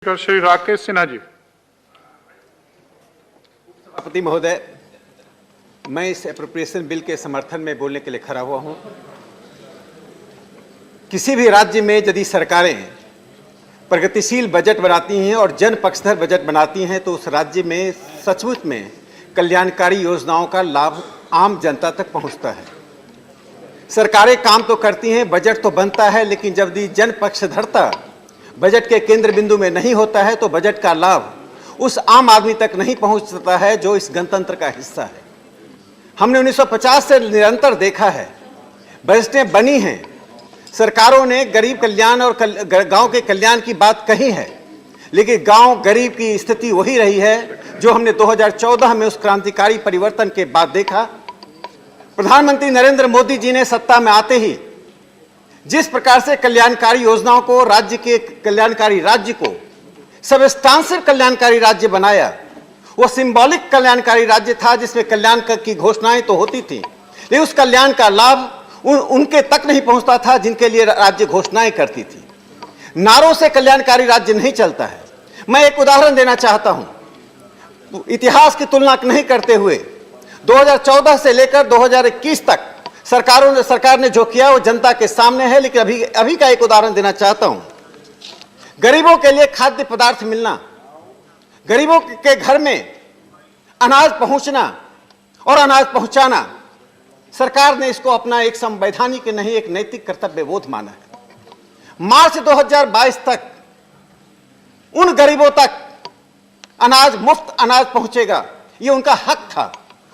Speaker Shri Rakesh Sinha जी। सभापति महोदय, मैं इस एप्रोप्रिएशन बिल के समर्थन में बोलने के लिए खड़ा हुआ हूं। किसी भी राज्य में यदि सरकारें प्रगतिशील बजट बनाती हैं और जन पक्षधर बजट बनाती हैं तो उस राज्य में सचमुच में कल्याणकारी योजनाओं का लाभ आम जनता तक पहुंचता है। सरकारें काम तो करती हैं, बजट तो बनता है, लेकिन जब जन पक्षधरता बजट के केंद्र बिंदु में नहीं होता है तो बजट का लाभ उस आम आदमी तक नहीं पहुंचता है जो इस गणतंत्र का हिस्सा है। हमने 1950 से निरंतर देखा है, बजटें बनी हैं, सरकारों ने गरीब कल्याण और गांव के कल्याण की बात कही है, लेकिन गांव गरीब की स्थिति वही रही है जो हमने 2014 में उस क्रांतिकारी परिवर्तन के बाद देखा। प्रधानमंत्री नरेंद्र मोदी जी ने सत्ता में आते ही जिस प्रकार से कल्याणकारी योजनाओं को, राज्य के कल्याणकारी राज्य को सबस्टांसिव कल्याणकारी राज्य बनाया, वो सिंबॉलिक कल्याणकारी राज्य था जिसमें कल्याण की घोषणाएं तो होती थी, लेकिन उस कल्याण का लाभ उनके तक नहीं पहुंचता था जिनके लिए राज्य घोषणाएं करती थी। नारों से कल्याणकारी राज्य नहीं चलता है। मैं एक उदाहरण देना चाहता हूं, इतिहास की तुलना नहीं करते हुए 2014 से लेकर 2021 तक सरकार ने जो किया वो जनता के सामने है, लेकिन अभी का एक उदाहरण देना चाहता हूं। गरीबों के लिए खाद्य पदार्थ मिलना, गरीबों के घर में अनाज पहुंचना और अनाज पहुंचाना, सरकार ने इसको अपना एक संवैधानिक नहीं, एक नैतिक कर्तव्य बोध माना है। मार्च 2022 तक उन गरीबों तक मुफ्त अनाज पहुंचेगा, ये उनका हक था।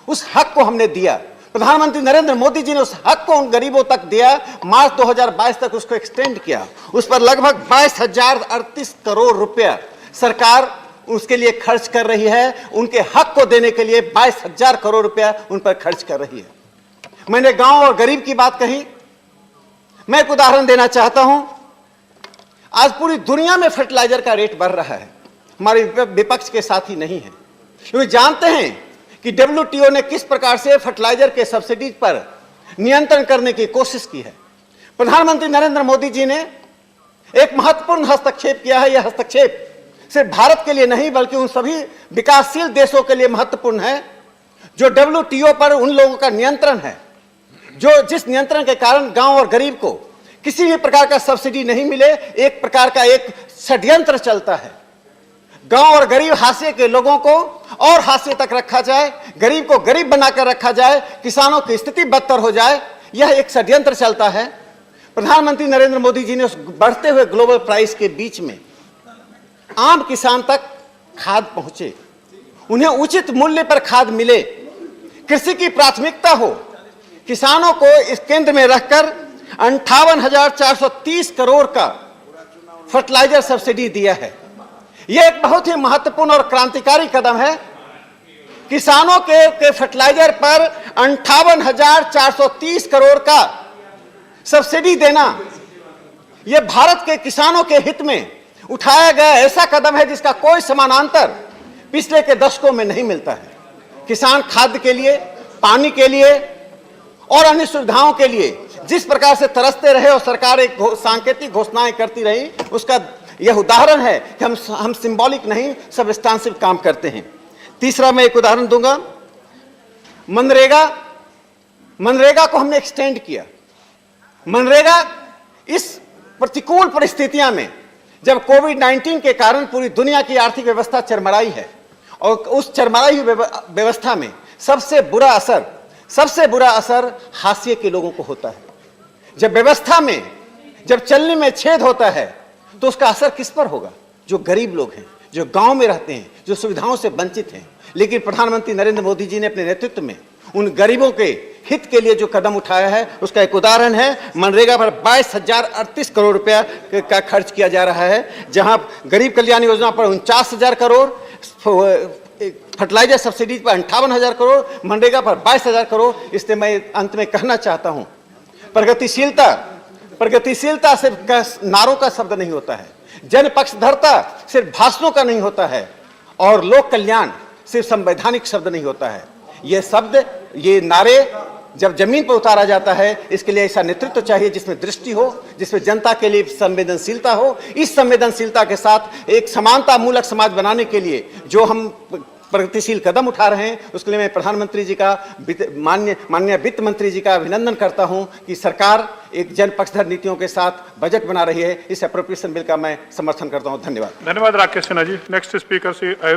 उस हक को हमने दिया। प्रधानमंत्री नरेंद्र मोदी जी ने उस हक को उन गरीबों तक दिया। मार्च 2022 तक उसको एक्सटेंड किया। उस पर लगभग 22,038 करोड़ रुपया सरकार उसके लिए खर्च कर रही है। उनके हक को देने के लिए 22,000 करोड़ रुपया उन पर खर्च कर रही है। मैंने गांव और गरीब की बात कही। मैं एक उदाहरण देना चाहता हूं। आज पूरी दुनिया में फर्टिलाइजर का रेट बढ़ रहा है। हमारे विपक्ष के साथी नहीं है, क्योंकि जानते हैं कि WTO ने किस प्रकार से फर्टिलाइजर के सब्सिडी पर नियंत्रण करने की कोशिश की है। प्रधानमंत्री नरेंद्र मोदी जी ने एक महत्वपूर्ण हस्तक्षेप किया है। यह हस्तक्षेप सिर्फ भारत के लिए नहीं बल्कि उन सभी विकासशील देशों के लिए महत्वपूर्ण है जो WTO पर उन लोगों का नियंत्रण है, जिस नियंत्रण के कारण गांव और गरीब को किसी भी प्रकार का सब्सिडी नहीं मिले। एक प्रकार का एक षड्यंत्र चलता है। गांव और गरीब हाशिए के लोगों को और हाशिए तक रखा जाए, गरीब को गरीब बनाकर रखा जाए, किसानों की स्थिति बदतर हो जाए, यह एक षड्यंत्र चलता है। प्रधानमंत्री नरेंद्र मोदी जी ने उस बढ़ते हुए ग्लोबल प्राइस के बीच में आम किसान तक खाद पहुंचे, उन्हें उचित मूल्य पर खाद मिले, कृषि की प्राथमिकता हो, किसानों को इस केंद्र में रखकर 58,430 करोड़ का फर्टिलाइजर सब्सिडी दिया है। यह एक बहुत ही महत्वपूर्ण और क्रांतिकारी कदम है। किसानों के फर्टिलाइजर पर 58,430 करोड़ का सब्सिडी देना, यह भारत के किसानों के हित में उठाया गया ऐसा कदम है जिसका कोई समानांतर पिछले के दशकों में नहीं मिलता है। किसान खाद्य के लिए, पानी के लिए और अन्य सुविधाओं के लिए जिस प्रकार से तरसते रहे और सरकार एक सांकेतिक घोषणाएं करती रही, उसका यह उदाहरण है कि हम सिंबॉलिक नहीं सबस्टांसिव काम करते हैं। तीसरा मैं एक उदाहरण दूंगा। मनरेगा को हमने एक्सटेंड किया। मनरेगा इस प्रतिकूल परिस्थितियां में, जब कोविड-19 के कारण पूरी दुनिया की आर्थिक व्यवस्था चरमराई है और उस चरमराई हुई व्यवस्था में सबसे बुरा असर हाशिए के लोगों को होता है। जब व्यवस्था में, जब चलने में छेद होता है तो उसका असर किस पर होगा? जो गरीब लोग हैं, जो गांव में रहते हैं, जो सुविधाओं से वंचित हैं। लेकिन प्रधानमंत्री नरेंद्र मोदी जी ने अपने नेतृत्व में उन गरीबों के हित के लिए जो कदम उठाया है, उसका एक उदाहरण है। मनरेगा पर 22,038 करोड़ रुपया का खर्च किया जा रहा है, जहां गरीब कल्याण योजना पर 49,000 करोड़, फर्टिलाइजर सब्सिडी पर 58,000 करोड़, मनरेगा पर 22,000 करोड़। इसलिए मैं अंत में कहना चाहता हूं, प्रगतिशीलता सिर्फ नारों का शब्द नहीं होता है, जन पक्षधरता सिर्फ भाषणों का नहीं होता है, और लोक कल्याण सिर्फ संवैधानिक शब्द नहीं होता है। ये शब्द, ये नारे जब जमीन पर उतारा जाता है, इसके लिए ऐसा नेतृत्व चाहिए जिसमें दृष्टि हो, जिसमें जनता के लिए संवेदनशीलता हो। इस संवेदनशीलता के साथ एक समानता मूलक समाज बनाने के लिए जो हम प्रगतिशील कदम उठा रहे हैं, उसके लिए मैं प्रधानमंत्री जी का, माननीय वित्त मंत्री जी का अभिनंदन करता हूं कि सरकार एक जन पक्षधर नीतियों के साथ बजट बना रही है। इस अप्रोप्रिएशन बिल का मैं समर्थन करता हूं। धन्यवाद। धन्यवाद राकेश सिन्हा जी। Next speaker Shri Ayodhya